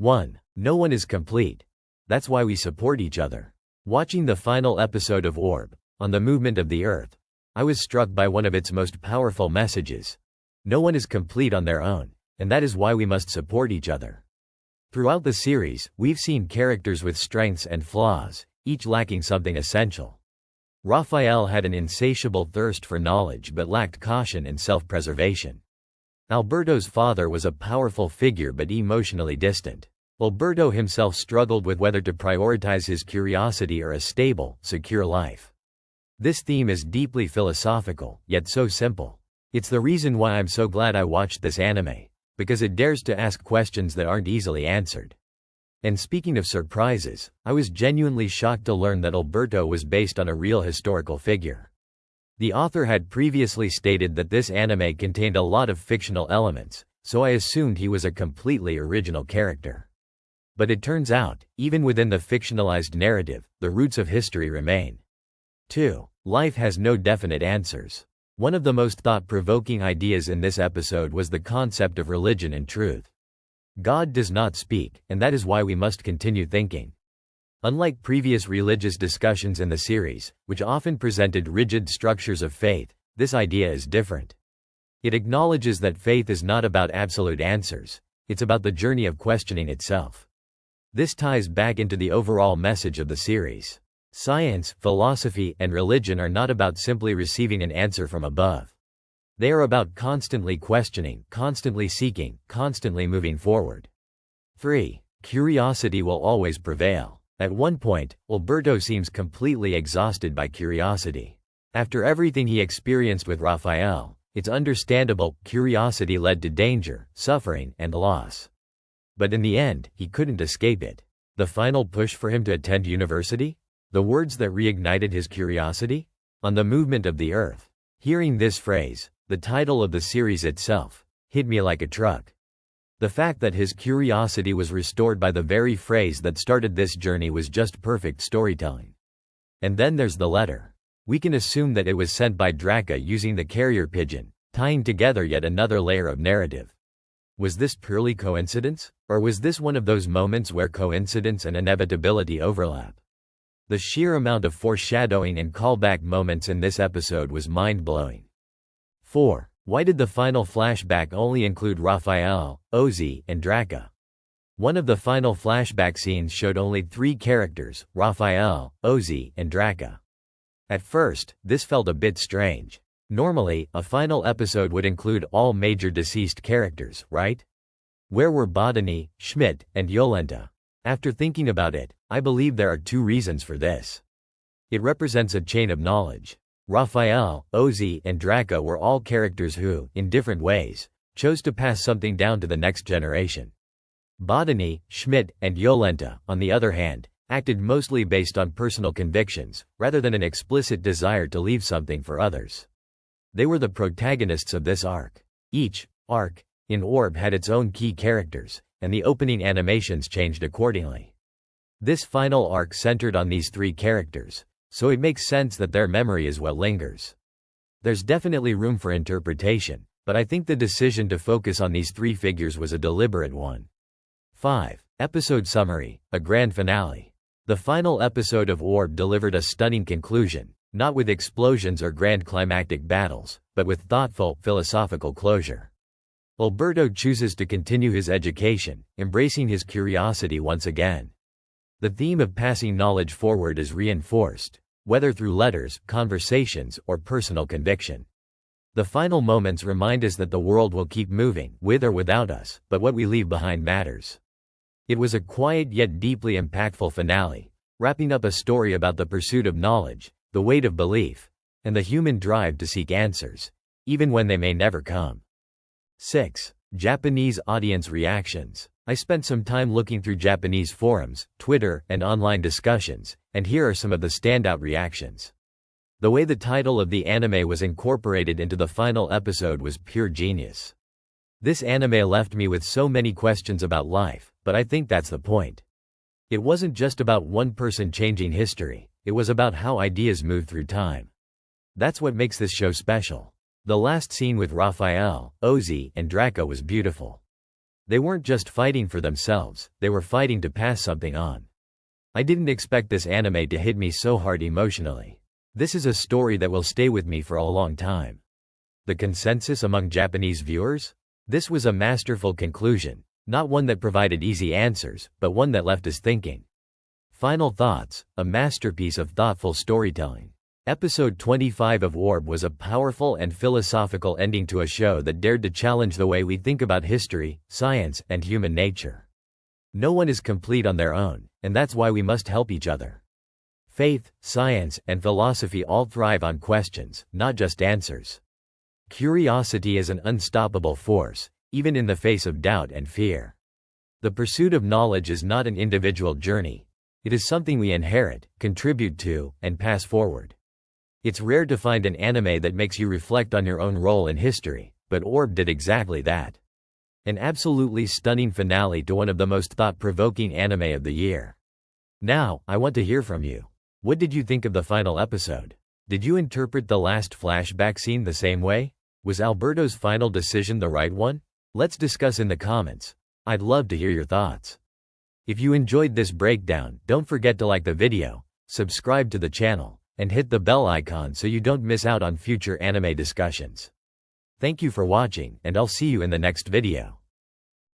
1. No one is complete. That's why we support each other. Watching the final episode of Orb, on the movement of the Earth, I was struck by one of its most powerful messages. No one is complete on their own, and that is why we must support each other. Throughout the series, we've seen characters with strengths and flaws, each lacking something essential. Raphael had an insatiable thirst for knowledge but lacked caution and self-preservation. Alberto's father was a powerful figure but emotionally distant. Alberto himself struggled with whether to prioritize his curiosity or a stable, secure life. This theme is deeply philosophical, yet so simple. It's the reason why I'm so glad I watched this anime, because it dares to ask questions that aren't easily answered. And speaking of surprises, I was genuinely shocked to learn that Alberto was based on a real historical figure. The author had previously stated that this anime contained a lot of fictional elements, so I assumed he was a completely original character. But it turns out, even within the fictionalized narrative, the roots of history remain. 2. Life has no definite answers. One of the most thought-provoking ideas in this episode was the concept of religion and truth. God does not speak, and that is why we must continue thinking. Unlike previous religious discussions in the series, which often presented rigid structures of faith, this idea is different. It acknowledges that faith is not about absolute answers, it's about the journey of questioning itself. This ties back into the overall message of the series. Science, philosophy, and religion are not about simply receiving an answer from above. They are about constantly questioning, constantly seeking, constantly moving forward. 3. Curiosity will always prevail. At one point, Alberto seems completely exhausted by curiosity. After everything he experienced with Raphael, it's understandable, curiosity led to danger, suffering, and loss. But in the end, he couldn't escape it. The final push for him to attend university? The words that reignited his curiosity? On the movement of the Earth. Hearing this phrase, the title of the series itself, hit me like a truck. The fact that his curiosity was restored by the very phrase that started this journey was just perfect storytelling. And then there's the letter. We can assume that it was sent by Draka using the carrier pigeon, tying together yet another layer of narrative. Was this purely coincidence? Or was this one of those moments where coincidence and inevitability overlap? The sheer amount of foreshadowing and callback moments in this episode was mind-blowing. 4. Why did the final flashback only include Raphael, Oczey, and Draka? One of the final flashback scenes showed only 3 characters, Raphael, Oczey, and Draka. At first, this felt a bit strange. Normally, a final episode would include all major deceased characters, right? Where were Botany, Schmidt, and Yolenta? After thinking about it, I believe there are 2 reasons for this. It represents a chain of knowledge. Raphael, Oczey, and Draka were all characters who, in different ways, chose to pass something down to the next generation. Botany, Schmidt, and Yolenta, on the other hand, acted mostly based on personal convictions, rather than an explicit desire to leave something for others. They were the protagonists of this arc. Each arc in Orb had its own key characters, and the opening animations changed accordingly. This final arc centered on these 3 characters, so it makes sense that their memory is what lingers. There's definitely room for interpretation, but I think the decision to focus on these 3 figures was a deliberate one. 5. Episode Summary, a grand finale. The final episode of Orb delivered a stunning conclusion, not with explosions or grand climactic battles, but with thoughtful, philosophical closure. Alberto chooses to continue his education, embracing his curiosity once again. The theme of passing knowledge forward is reinforced, whether through letters, conversations, or personal conviction. The final moments remind us that the world will keep moving, with or without us, but what we leave behind matters. It was a quiet yet deeply impactful finale, wrapping up a story about the pursuit of knowledge, the weight of belief, and the human drive to seek answers, even when they may never come. 6. Japanese audience reactions. I spent some time looking through Japanese forums, Twitter, and online discussions, and here are some of the standout reactions. The way the title of the anime was incorporated into the final episode was pure genius. This anime left me with so many questions about life, but I think that's the point. It wasn't just about one person changing history, it was about how ideas move through time. That's what makes this show special. The last scene with Raphael, Oczey, and Draka was beautiful. They weren't just fighting for themselves, they were fighting to pass something on. I didn't expect this anime to hit me so hard emotionally. This is a story that will stay with me for a long time. The consensus among Japanese viewers? This was a masterful conclusion, not one that provided easy answers, but one that left us thinking. Final thoughts, a masterpiece of thoughtful storytelling. Episode 25 of Orb was a powerful and philosophical ending to a show that dared to challenge the way we think about history, science, and human nature. No one is complete on their own, and that's why we must help each other. Faith, science, and philosophy all thrive on questions, not just answers. Curiosity is an unstoppable force, even in the face of doubt and fear. The pursuit of knowledge is not an individual journey. It is something we inherit, contribute to, and pass forward. It's rare to find an anime that makes you reflect on your own role in history, but Orb did exactly that. An absolutely stunning finale to one of the most thought-provoking anime of the year. Now, I want to hear from you. What did you think of the final episode? Did you interpret the last flashback scene the same way? Was Alberto's final decision the right one? Let's discuss in the comments. I'd love to hear your thoughts. If you enjoyed this breakdown, don't forget to like the video, subscribe to the channel, and hit the bell icon so you don't miss out on future anime discussions. Thank you for watching, and I'll see you in the next video.